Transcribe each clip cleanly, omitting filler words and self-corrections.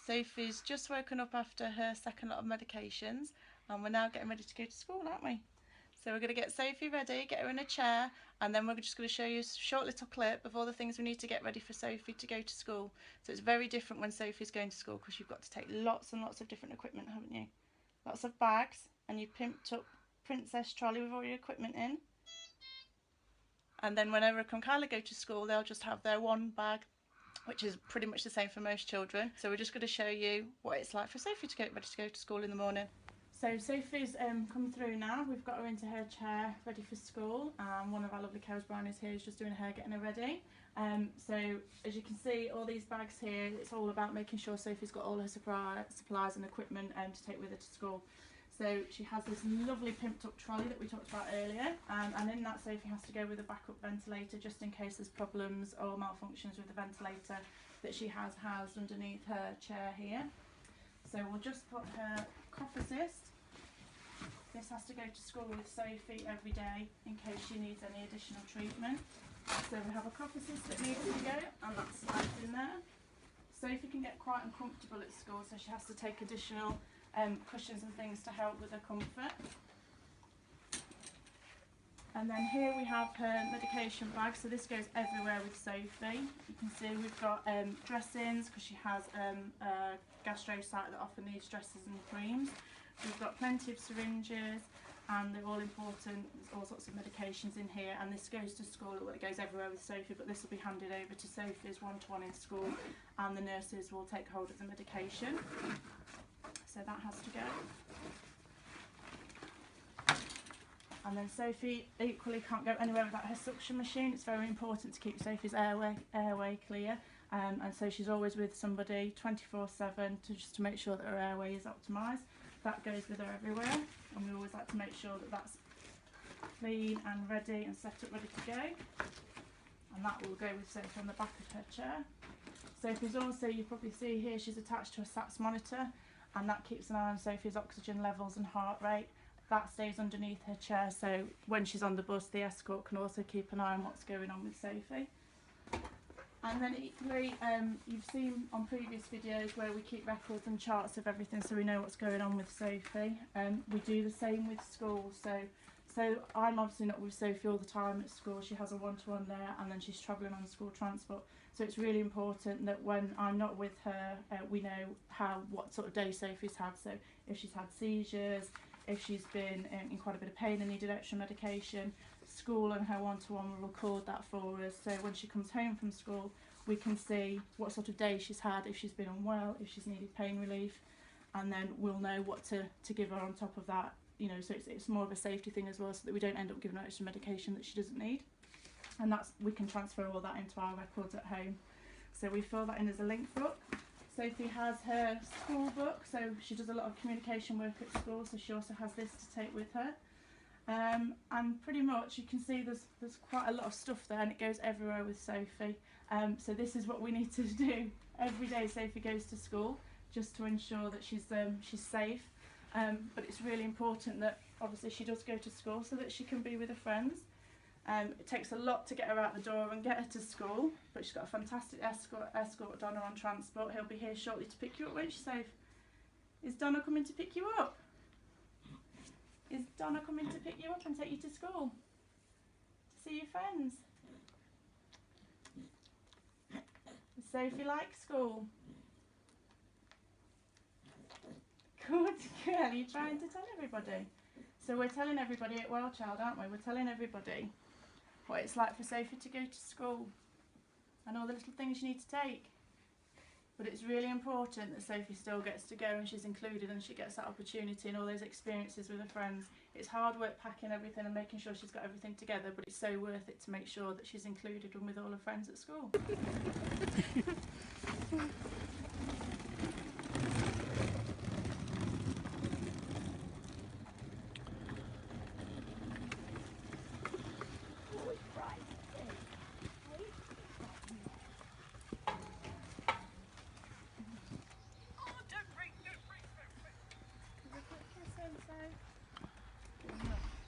Sophie's just woken up after her second lot of medications, and we're now getting ready to go to school, aren't we? So we're going to get Sophie ready, get her in a chair, and then we're just going to show you a short little clip of all the things we need to get ready for Sophie to go to school. So it's very different when Sophie's going to school because you've got to take lots and lots of different equipment, haven't you? Lots of bags, and you've pimped up Princess trolley with all your equipment in. And then when Eric and Kyla go to school, they'll just have their one bag, which is pretty much the same for most children. So we're just going to show you what it's like for Sophie to get ready to go to school in the morning. So Sophie's come through now. We've got her into her chair ready for school. One of our lovely cows brownies here is just doing her hair, getting her ready. So as you can see, all these bags here, it's all about making sure Sophie's got all her supplies and equipment to take with her to school. So she has this lovely pimped up trolley that we talked about earlier, and in that Sophie has to go with a backup ventilator just in case there's problems or malfunctions with the ventilator that she has housed underneath her chair here. So we'll just put her cough assist. This has to go to school with Sophie every day in case she needs any additional treatment. So we have a cough assist that needs to go, and that's left in there. Sophie can get quite uncomfortable at school, so she has to take additional cushions and things to help with her comfort. And then here we have her medication bag, so this goes everywhere with Sophie. You can see we've got dressings because she has a gastrocyte that often needs dressings and creams. We've got plenty of syringes, and they're all important. There's all sorts of medications in here, and this goes to school. It goes everywhere with Sophie, but this will be handed over to Sophie's one-to-one in school, and the nurses will take hold of the medication. So that has to go. And then Sophie equally can't go anywhere without her suction machine. It's very important to keep Sophie's airway clear, and so she's always with somebody 24/7 just to make sure that her airway is optimised. That goes with her everywhere, and we always like to make sure that that's clean and ready and set up ready to go. And that will go with Sophie on the back of her chair. Sophie's also, you probably see here, she's attached to a SATS monitor, and that keeps an eye on Sophie's oxygen levels and heart rate. That stays underneath her chair, so when she's on the bus, the escort can also keep an eye on what's going on with Sophie. And then equally, you've seen on previous videos where we keep records and charts of everything so we know what's going on with Sophie. We do the same with school, so I'm obviously not with Sophie all the time at school. She has a one-to-one there, and then she's travelling on school transport. So it's really important that when I'm not with her, we know what sort of day Sophie's had. So if she's had seizures, if she's been in quite a bit of pain and needed extra medication, school and her one-to-one will record that for us. So when she comes home from school, we can see what sort of day she's had, if she's been unwell, if she's needed pain relief, and then we'll know what to give her on top of that. You know, so it's more of a safety thing as well, so that we don't end up giving her extra medication that she doesn't need. And we can transfer all that into our records at home. So we fill that in as a link book. Sophie has her school book, so she does a lot of communication work at school, so she also has this to take with her. And pretty much you can see there's quite a lot of stuff there, and it goes everywhere with Sophie. So this is what we need to do every day Sophie goes to school, just to ensure that she's safe. But it's really important that obviously she does go to school so that she can be with her friends. It takes a lot to get her out the door and get her to school, but she's got a fantastic escort, Donna, on transport. He'll be here shortly to pick you up, won't you, Soph? Is Donna coming to pick you up? Is Donna coming to pick you up and take you to school? To see your friends? Does Sophie like school? Good girl, you're trying to tell everybody. So we're telling everybody at WellChild, aren't we? We're telling everybody what it's like for Sophie to go to school and all the little things you need to take. But it's really important that Sophie still gets to go and she's included and she gets that opportunity and all those experiences with her friends. It's hard work packing everything and making sure she's got everything together, but it's so worth it to make sure that she's included and with all her friends at school.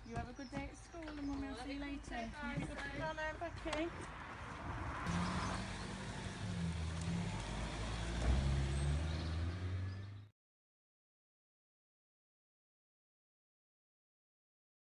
You have a good day at school and Mummy will see you later. Bye. Becky.